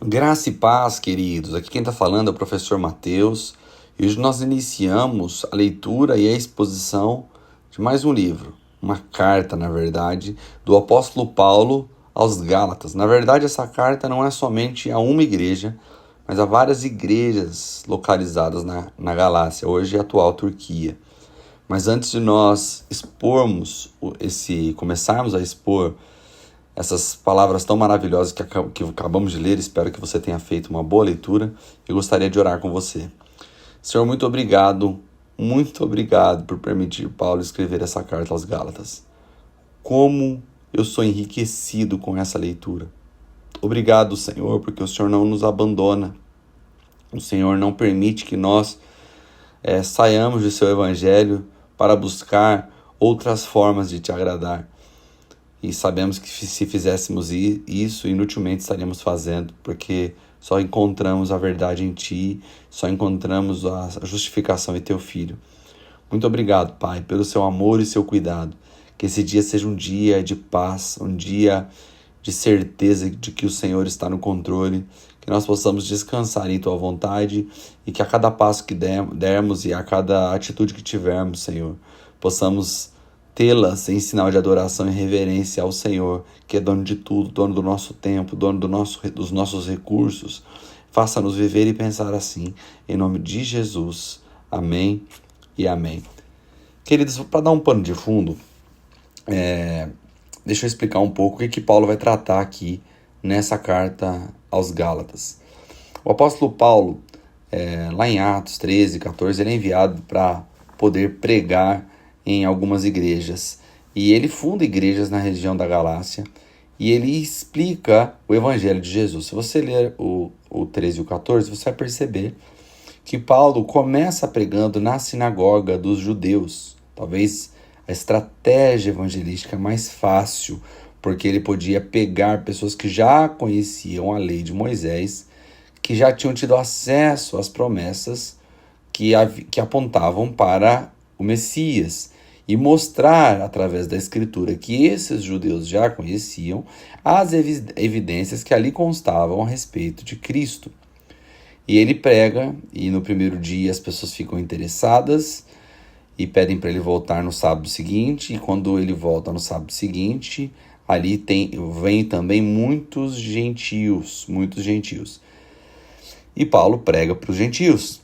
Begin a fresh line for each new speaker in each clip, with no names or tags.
Graça e paz, queridos. Aqui quem está falando é o professor Mateus. E hoje nós iniciamos a leitura e a exposição de mais um livro, uma carta, na verdade, do apóstolo Paulo aos Gálatas. Na verdade, essa carta não é somente a uma igreja, mas a várias igrejas localizadas na Galácia, hoje a atual Turquia. Mas antes de nós começarmos a expor essas palavras tão maravilhosas que acabamos de ler, espero que você tenha feito uma boa leitura. Eu gostaria de orar com você. Senhor, muito obrigado por permitir Paulo escrever essa carta aos Gálatas. Como eu sou enriquecido com essa leitura. Obrigado, Senhor, porque o Senhor não nos abandona. O Senhor não permite que nós saiamos de seu evangelho para buscar outras formas de te agradar. E sabemos que se fizéssemos isso, inutilmente estaríamos fazendo, porque só encontramos a verdade em Ti, só encontramos a justificação em Teu Filho. Muito obrigado, Pai, pelo Seu amor e Seu cuidado. Que esse dia seja um dia de paz, um dia de certeza de que o Senhor está no controle, que nós possamos descansar em Tua vontade e que a cada passo que dermos e a cada atitude que tivermos, Senhor, possamos tê-las em sinal de adoração e reverência ao Senhor, que é dono de tudo, dono do nosso tempo, dono dos nossos recursos. Faça-nos viver e pensar assim, em nome de Jesus. Amém e amém. Queridos, para dar um pano de fundo, deixa eu explicar um pouco o que Paulo vai tratar aqui nessa carta aos Gálatas. O apóstolo Paulo, lá em Atos 13, 14, ele é enviado para poder pregar em algumas igrejas, e ele funda igrejas na região da Galácia, e ele explica o evangelho de Jesus. Se você ler o 13 e o 14, você vai perceber que Paulo começa pregando na sinagoga dos judeus, talvez a estratégia evangelística mais fácil, porque ele podia pegar pessoas que já conheciam a lei de Moisés, que já tinham tido acesso às promessas que apontavam para o Messias, e mostrar através da escritura que esses judeus já conheciam as evidências que ali constavam a respeito de Cristo. E ele prega, e no primeiro dia as pessoas ficam interessadas e pedem para ele voltar no sábado seguinte, e quando ele volta no sábado seguinte, ali vem também muitos gentios. E Paulo prega para os gentios.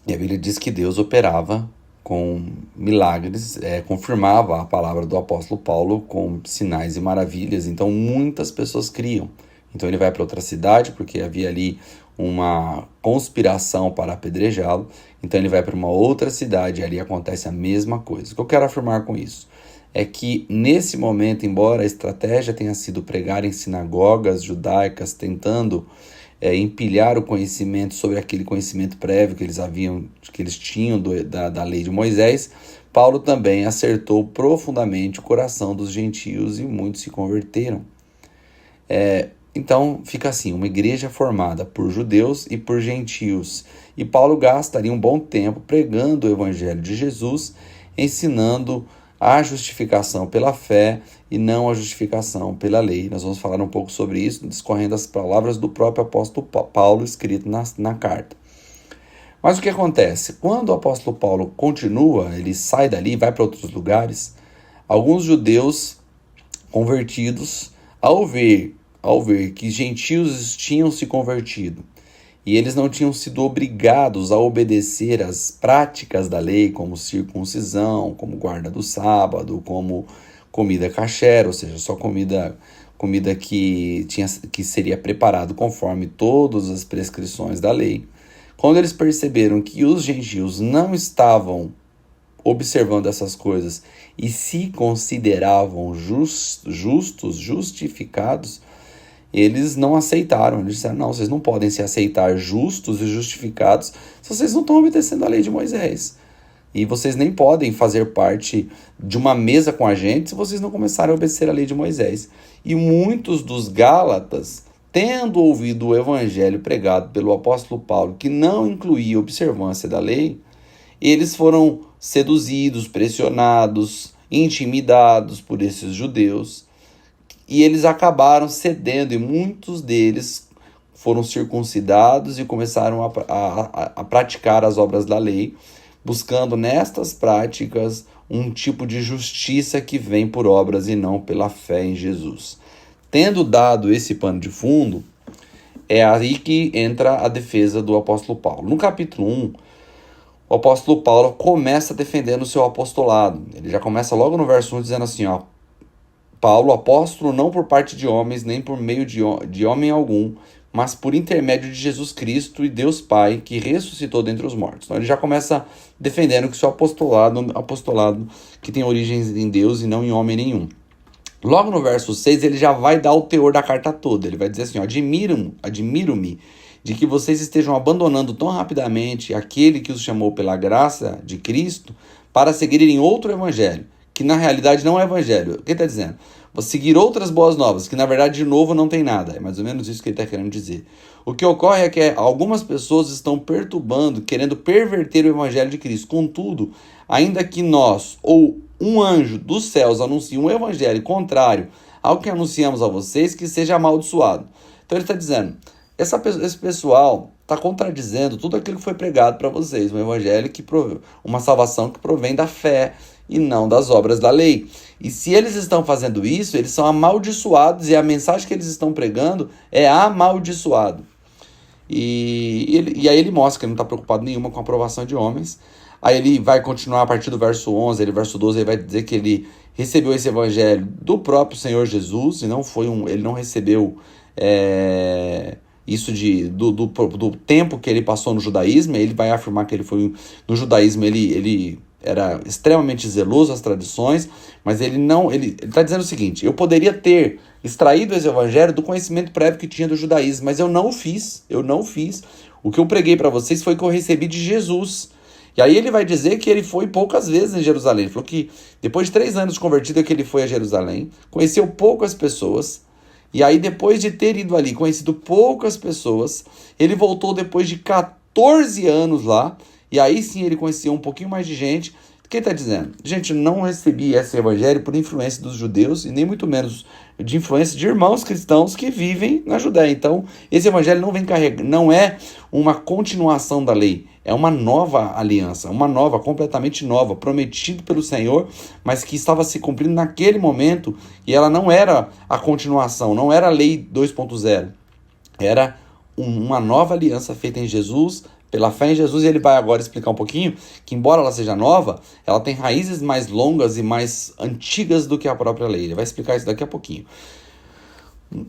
E a Bíblia diz que Deus operava com milagres, confirmava a palavra do apóstolo Paulo com sinais e maravilhas, então muitas pessoas criam. Então ele vai para outra cidade, porque havia ali uma conspiração para apedrejá-lo, então ele vai para uma outra cidade e ali acontece a mesma coisa. O que eu quero afirmar com isso é que nesse momento, embora a estratégia tenha sido pregar em sinagogas judaicas, tentando empilhar o conhecimento sobre aquele conhecimento prévio que eles tinham da lei de Moisés, Paulo também acertou profundamente o coração dos gentios e muitos se converteram. Então fica assim, uma igreja formada por judeus e por gentios. E Paulo gastaria um bom tempo pregando o evangelho de Jesus, ensinando a justificação pela fé e não a justificação pela lei. Nós vamos falar um pouco sobre isso, discorrendo as palavras do próprio apóstolo Paulo, escrito na carta. Mas o que acontece? Quando o apóstolo Paulo continua, ele sai dali e vai para outros lugares, alguns judeus convertidos, ao ver que gentios tinham se convertido, e eles não tinham sido obrigados a obedecer às práticas da lei, como circuncisão, como guarda do sábado, como comida kasher, ou seja, só comida que seria preparado conforme todas as prescrições da lei. Quando eles perceberam que os gentios não estavam observando essas coisas e se consideravam justificados, eles não aceitaram. Eles disseram, não, vocês não podem se aceitar justos e justificados se vocês não estão obedecendo a lei de Moisés. E vocês nem podem fazer parte de uma mesa com a gente se vocês não começarem a obedecer a lei de Moisés. E muitos dos Gálatas, tendo ouvido o evangelho pregado pelo apóstolo Paulo, que não incluía observância da lei, eles foram seduzidos, pressionados, intimidados por esses judeus, e eles acabaram cedendo, e muitos deles foram circuncidados e começaram a praticar as obras da lei, buscando nestas práticas um tipo de justiça que vem por obras e não pela fé em Jesus. Tendo dado esse pano de fundo, é aí que entra a defesa do apóstolo Paulo. No capítulo 1, o apóstolo Paulo começa defendendo o seu apostolado. Ele já começa logo no verso 1 dizendo assim, ó, Paulo, apóstolo, não por parte de homens, nem por meio de homem algum, mas por intermédio de Jesus Cristo e Deus Pai, que ressuscitou dentre os mortos. Então ele já começa defendendo que o seu apostolado que tem origens em Deus e não em homem nenhum. Logo no verso 6, ele já vai dar o teor da carta toda. Ele vai dizer assim, ó, admiro-me de que vocês estejam abandonando tão rapidamente aquele que os chamou pela graça de Cristo para seguirem outro evangelho, que na realidade não é evangelho. O que ele está dizendo? Vou seguir outras boas novas, que na verdade de novo não tem nada. É mais ou menos isso que ele está querendo dizer. O que ocorre é que algumas pessoas estão perturbando, querendo perverter o evangelho de Cristo. Contudo, ainda que nós ou um anjo dos céus anuncie um evangelho contrário ao que anunciamos a vocês, que seja amaldiçoado. Então ele está dizendo, esse pessoal está contradizendo tudo aquilo que foi pregado para vocês, um evangelho uma salvação que provém da fé e não das obras da lei. E se eles estão fazendo isso, eles são amaldiçoados e a mensagem que eles estão pregando é amaldiçoado. E aí ele mostra que ele não está preocupado nenhuma com a aprovação de homens. Aí ele vai continuar a partir do verso 11, verso 12, ele vai dizer que ele recebeu esse evangelho do próprio Senhor Jesus, e não ele não recebeu isso do tempo que ele passou no judaísmo. Ele vai afirmar que ele foi no judaísmo, ele era extremamente zeloso às tradições, mas ele está dizendo o seguinte, eu poderia ter extraído esse evangelho do conhecimento prévio que tinha do judaísmo, mas eu não fiz. O que eu preguei para vocês foi que eu recebi de Jesus. E aí ele vai dizer que ele foi poucas vezes em Jerusalém. Ele falou que depois de 3 anos de convertido é que ele foi a Jerusalém, conheceu poucas pessoas, e aí depois de ter ido ali, conhecido poucas pessoas, ele voltou depois de 14 anos lá, e aí sim ele conhecia um pouquinho mais de gente. O que ele está dizendo? Gente, não recebi esse evangelho por influência dos judeus, e nem muito menos de influência de irmãos cristãos que vivem na Judéia. Então, esse evangelho não é uma continuação da lei, é uma nova aliança, completamente nova, prometido pelo Senhor, mas que estava se cumprindo naquele momento, e ela não era a continuação, não era a lei 2.0, era uma nova aliança feita em Jesus, pela fé em Jesus. E ele vai agora explicar um pouquinho que, embora ela seja nova, ela tem raízes mais longas e mais antigas do que a própria lei. Ele vai explicar isso daqui a pouquinho.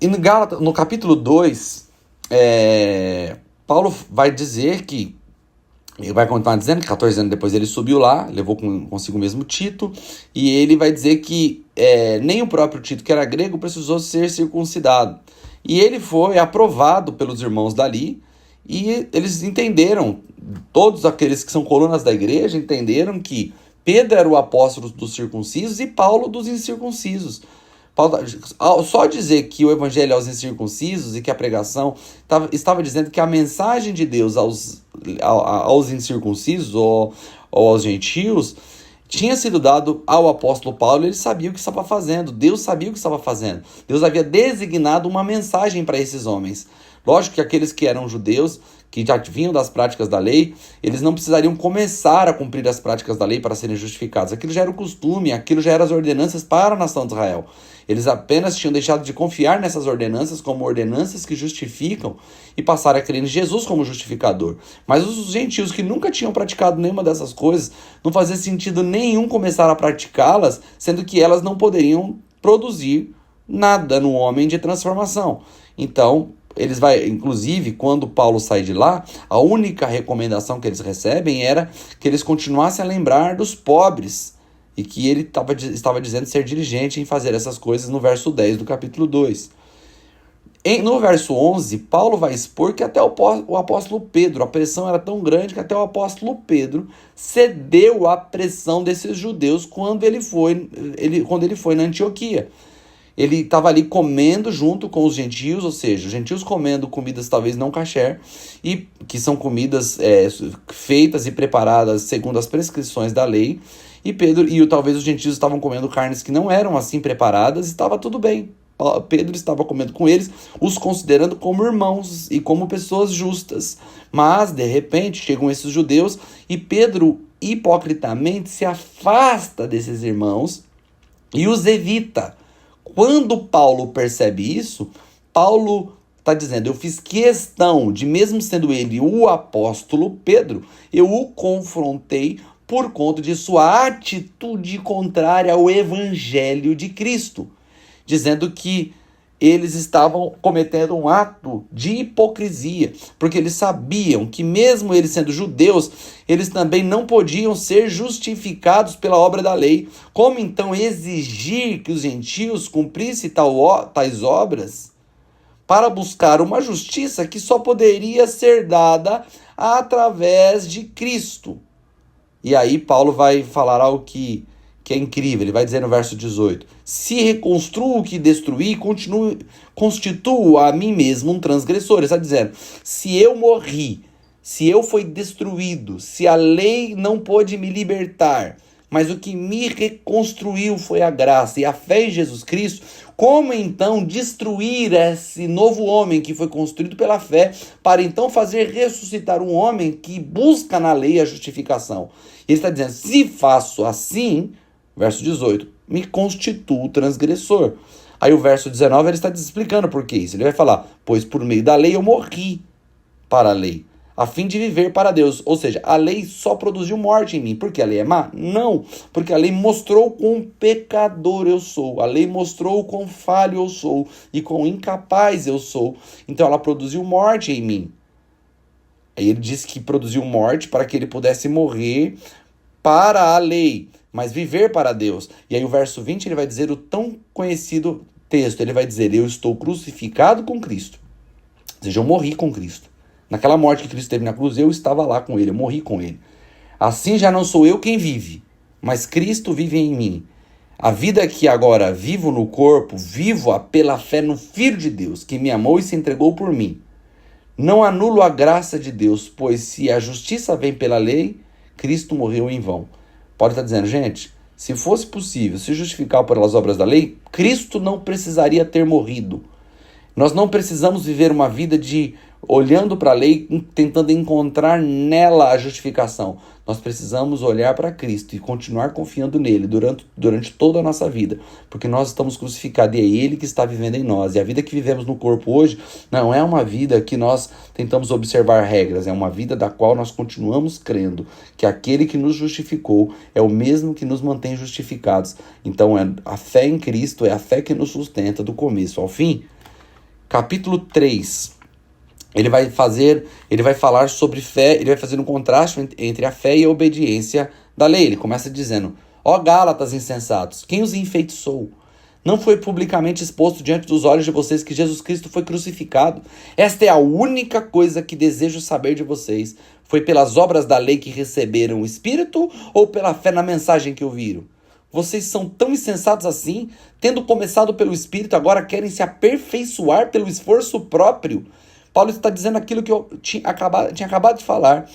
E no capítulo 2, Paulo vai dizer que, ele vai continuar dizendo que 14 anos depois ele subiu lá, levou consigo o mesmo Tito, e ele vai dizer que nem o próprio Tito, que era grego, precisou ser circuncidado. E ele foi aprovado pelos irmãos dali, e eles entenderam, todos aqueles que são colunas da igreja, entenderam que Pedro era o apóstolo dos circuncisos e Paulo dos incircuncisos. Só dizer que o evangelho é aos incircuncisos e que a pregação estava dizendo que a mensagem de Deus aos incircuncisos ou aos gentios tinha sido dado ao apóstolo Paulo. Ele sabia o que estava fazendo, Deus sabia o que estava fazendo. Deus havia designado uma mensagem para esses homens. Lógico que aqueles que eram judeus, que já vinham das práticas da lei, eles não precisariam começar a cumprir as práticas da lei para serem justificados. Aquilo já era o costume, aquilo já eram as ordenanças para a nação de Israel. Eles apenas tinham deixado de confiar nessas ordenanças como ordenanças que justificam e passaram a crer em Jesus como justificador. Mas os gentios que nunca tinham praticado nenhuma dessas coisas, não fazia sentido nenhum começar a praticá-las, sendo que elas não poderiam produzir nada no homem de transformação. Então, inclusive, quando Paulo sai de lá, a única recomendação que eles recebem era que eles continuassem a lembrar dos pobres, e que ele estava dizendo ser diligente em fazer essas coisas no verso 10 do capítulo 2. No verso 11, Paulo vai expor que até o apóstolo Pedro, a pressão era tão grande que até o apóstolo Pedro cedeu à pressão desses judeus quando ele foi na Antioquia. Ele estava ali comendo junto com os gentios, ou seja, os gentios comendo comidas talvez não kasher, e que são comidas feitas e preparadas segundo as prescrições da lei, talvez os gentios estavam comendo carnes que não eram assim preparadas, e estava tudo bem. Pedro estava comendo com eles, os considerando como irmãos e como pessoas justas. Mas, de repente, chegam esses judeus e Pedro, hipocritamente, se afasta desses irmãos e os evita. Quando Paulo percebe isso, Paulo está dizendo: eu fiz questão de, mesmo sendo ele o apóstolo Pedro, eu o confrontei por conta de sua atitude contrária ao evangelho de Cristo, dizendo que eles estavam cometendo um ato de hipocrisia, porque eles sabiam que, mesmo eles sendo judeus, eles também não podiam ser justificados pela obra da lei. Como então exigir que os gentios cumprissem tais obras para buscar uma justiça que só poderia ser dada através de Cristo? E aí Paulo vai falar algo que é incrível. Ele vai dizer no verso 18: se reconstruo o que destruí, constituo a mim mesmo um transgressor. Ele está dizendo: se eu morri, se eu fui destruído, se a lei não pôde me libertar, mas o que me reconstruiu foi a graça e a fé em Jesus Cristo, como então destruir esse novo homem que foi construído pela fé, para então fazer ressuscitar um homem que busca na lei a justificação? Ele está dizendo: se faço assim, verso 18, me constituo transgressor. Aí o verso 19 ele está explicando por que isso. Ele vai falar: pois por meio da lei eu morri para a lei, a fim de viver para Deus. Ou seja, a lei só produziu morte em mim. Porque a lei é má? Não. Porque a lei mostrou quão pecador eu sou. A lei mostrou quão falho eu sou e quão incapaz eu sou. Então ela produziu morte em mim. Aí ele diz que produziu morte para que ele pudesse morrer para a lei, mas viver para Deus. E aí o verso 20 ele vai dizer o tão conhecido texto. Ele vai dizer: eu estou crucificado com Cristo. Ou seja, eu morri com Cristo. Naquela morte que Cristo teve na cruz, eu estava lá com ele, eu morri com ele. Assim já não sou eu quem vive, mas Cristo vive em mim. A vida que agora vivo no corpo, vivo-a pela fé no Filho de Deus, que me amou e se entregou por mim. Não anulo a graça de Deus, pois se a justiça vem pela lei, Cristo morreu em vão. Pode estar dizendo: gente, se fosse possível se justificar pelas obras da lei, Cristo não precisaria ter morrido. Nós não precisamos viver uma vida de olhando para a lei, tentando encontrar nela a justificação. Nós precisamos olhar para Cristo e continuar confiando nele durante toda a nossa vida, porque nós estamos crucificados e é ele que está vivendo em nós. E a vida que vivemos no corpo hoje não é uma vida que nós tentamos observar regras, é uma vida da qual nós continuamos crendo que aquele que nos justificou é o mesmo que nos mantém justificados. Então a fé em Cristo é a fé que nos sustenta do começo ao fim. Capítulo 3, ele vai falar sobre fé, ele vai fazer um contraste entre a fé e a obediência da lei. Ele começa dizendo: ó Gálatas insensatos, quem os enfeitiçou? Não foi publicamente exposto diante dos olhos de vocês que Jesus Cristo foi crucificado? Esta é a única coisa que desejo saber de vocês. Foi pelas obras da lei que receberam o Espírito ou pela fé na mensagem que ouviram? Vocês são tão insensatos assim, tendo começado pelo Espírito, agora querem se aperfeiçoar pelo esforço próprio? Paulo está dizendo aquilo que eu tinha acabado de falar.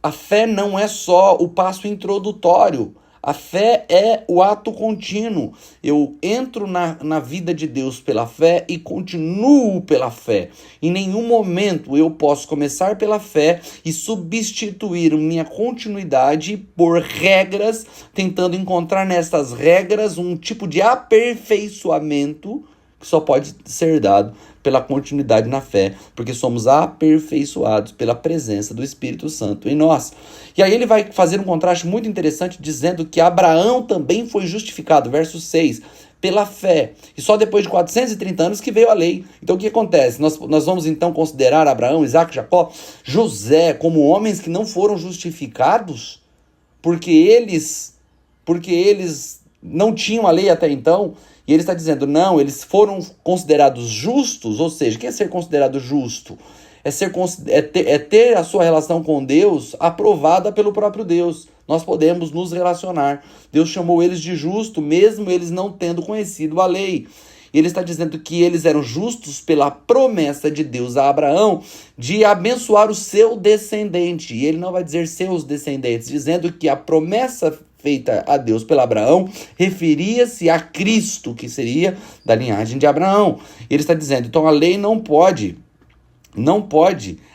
A fé não é só o passo introdutório. A fé é o ato contínuo. Eu entro na vida de Deus pela fé e continuo pela fé. Em nenhum momento eu posso começar pela fé e substituir minha continuidade por regras, tentando encontrar nessas regras um tipo de aperfeiçoamento que só pode ser dado pela continuidade na fé, porque somos aperfeiçoados pela presença do Espírito Santo em nós. E aí ele vai fazer um contraste muito interessante, dizendo que Abraão também foi justificado, verso 6, pela fé. E só depois de 430 anos que veio a lei. Então o que acontece? Nós vamos então considerar Abraão, Isaac, Jacó, José como homens que não foram justificados porque eles não tinham a lei até então. E ele está dizendo: não, eles foram considerados justos. Ou seja, o que é ser considerado justo? É ter a sua relação com Deus aprovada pelo próprio Deus. Nós podemos nos relacionar. Deus chamou eles de justo, mesmo eles não tendo conhecido a lei. Ele está dizendo que eles eram justos pela promessa de Deus a Abraão de abençoar o seu descendente. E ele não vai dizer seus descendentes, dizendo que a promessa feita a Deus pelo Abraão referia-se a Cristo, que seria da linhagem de Abraão. Ele está dizendo, então a lei não pode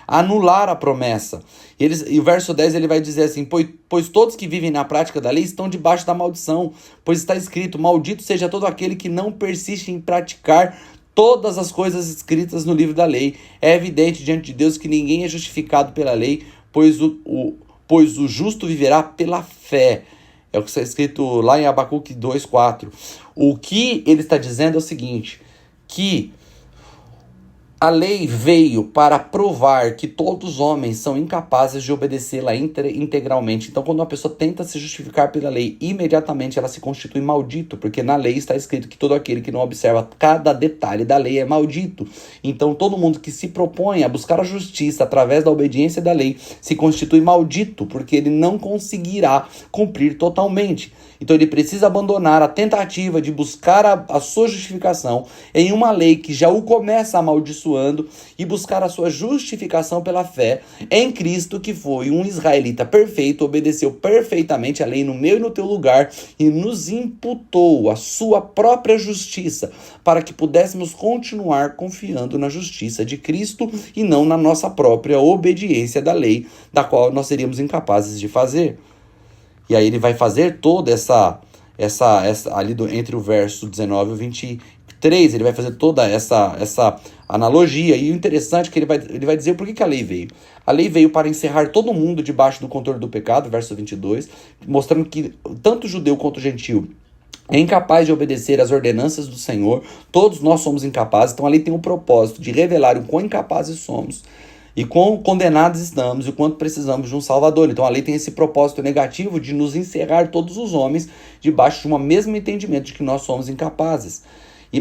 anular a promessa. E o verso 10 ele vai dizer assim, pois todos que vivem na prática da lei estão debaixo da maldição, pois está escrito, maldito seja todo aquele que não persiste em praticar todas as coisas escritas no livro da lei. É evidente diante de Deus que ninguém é justificado pela lei, pois o justo viverá pela fé. É o que está escrito lá em Abacuque 2:4. O que ele está dizendo é o seguinte, que a lei veio para provar que todos os homens são incapazes de obedecê-la integralmente. Então, quando uma pessoa tenta se justificar pela lei, imediatamente ela se constitui maldito, porque na lei está escrito que todo aquele que não observa cada detalhe da lei é maldito. Então, todo mundo que se propõe a buscar a justiça através da obediência da lei se constitui maldito, porque ele não conseguirá cumprir totalmente. Então, ele precisa abandonar a tentativa de buscar a sua justificação em uma lei que já o começa amaldiçoando e buscar a sua justificação pela fé em Cristo, que foi um israelita perfeito, obedeceu perfeitamente a lei no meu e no teu lugar e nos imputou a sua própria justiça para que pudéssemos continuar confiando na justiça de Cristo e não na nossa própria obediência da lei, da qual nós seríamos incapazes de fazer. E aí ele vai fazer toda essa ali entre o verso 19 e o 23, ele vai fazer toda essa analogia. E o interessante é que ele vai dizer por que a lei veio. A lei veio para encerrar todo mundo debaixo do controle do pecado, verso 22, mostrando que tanto judeu quanto gentil é incapaz de obedecer às ordenanças do Senhor. Todos nós somos incapazes. Então a lei tem o propósito de revelar o quão incapazes somos e quão condenados estamos e o quanto precisamos de um Salvador. Então a lei tem esse propósito negativo de nos encerrar todos os homens debaixo de um mesmo entendimento de que nós somos incapazes.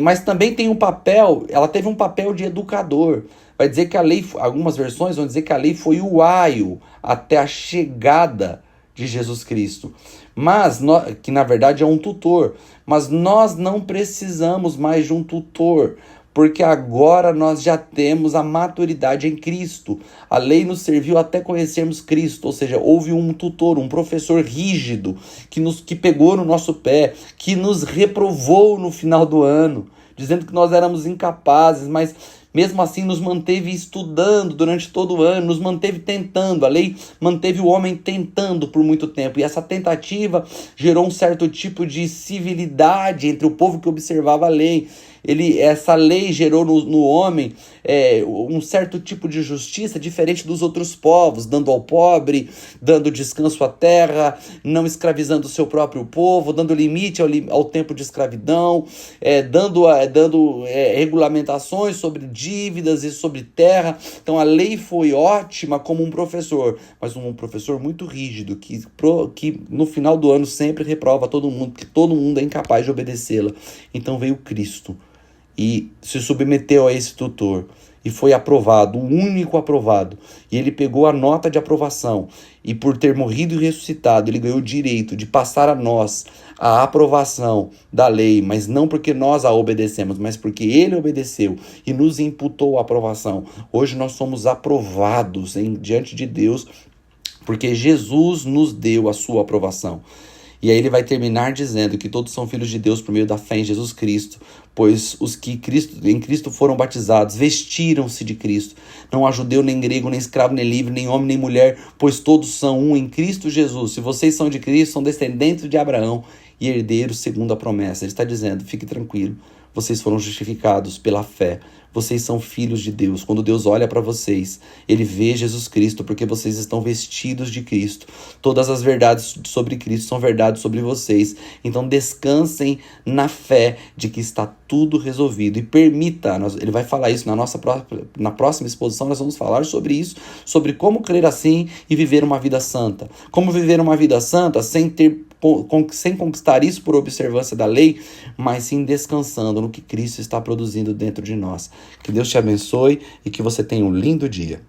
Mas também tem um papel, ela teve um papel de educador. Vai dizer que a lei, algumas versões vão dizer que a lei foi o aio até a chegada de Jesus Cristo. Mas, que na verdade é um tutor. Mas nós não precisamos mais de um tutor, porque agora nós já temos a maturidade em Cristo. A lei nos serviu até conhecermos Cristo, ou seja, houve um tutor, um professor rígido, que pegou no nosso pé, que nos reprovou no final do ano, dizendo que nós éramos incapazes, mas mesmo assim nos manteve estudando durante todo o ano, nos manteve tentando. A lei manteve o homem tentando por muito tempo, e essa tentativa gerou um certo tipo de civilidade entre o povo que observava a lei. Essa lei gerou no homem um certo tipo de justiça diferente dos outros povos, dando ao pobre, dando descanso à terra, não escravizando o seu próprio povo, dando limite ao tempo de escravidão, dando regulamentações sobre dívidas e sobre terra. Então a lei foi ótima como um professor, mas um professor muito rígido, que no final do ano sempre reprova todo mundo, porque todo mundo é incapaz de obedecê-la. Então veio Cristo e se submeteu a esse tutor e foi aprovado, o único aprovado, e ele pegou a nota de aprovação, e por ter morrido e ressuscitado, ele ganhou o direito de passar a nós a aprovação da lei, mas não porque nós a obedecemos, mas porque ele obedeceu e nos imputou a aprovação. Hoje nós somos aprovados diante de Deus, porque Jesus nos deu a sua aprovação. E aí ele vai terminar dizendo que todos são filhos de Deus por meio da fé em Jesus Cristo, pois os que em Cristo foram batizados vestiram-se de Cristo. Não há judeu, nem grego, nem escravo, nem livre, nem homem, nem mulher, pois todos são um em Cristo Jesus. Se vocês são de Cristo, são descendentes de Abraão e herdeiros segundo a promessa. Ele está dizendo, fique tranquilo, vocês foram justificados pela fé. Vocês são filhos de Deus. Quando Deus olha para vocês, ele vê Jesus Cristo, porque vocês estão vestidos de Cristo. Todas as verdades sobre Cristo são verdades sobre vocês. Então descansem na fé de que está tudo resolvido. E permita, ele vai falar isso na próxima exposição, nós vamos falar sobre isso, sobre como crer assim e viver uma vida santa. Como viver uma vida santa sem conquistar isso por observância da lei, mas sim descansando no que Cristo está produzindo dentro de nós. Que Deus te abençoe e que você tenha um lindo dia.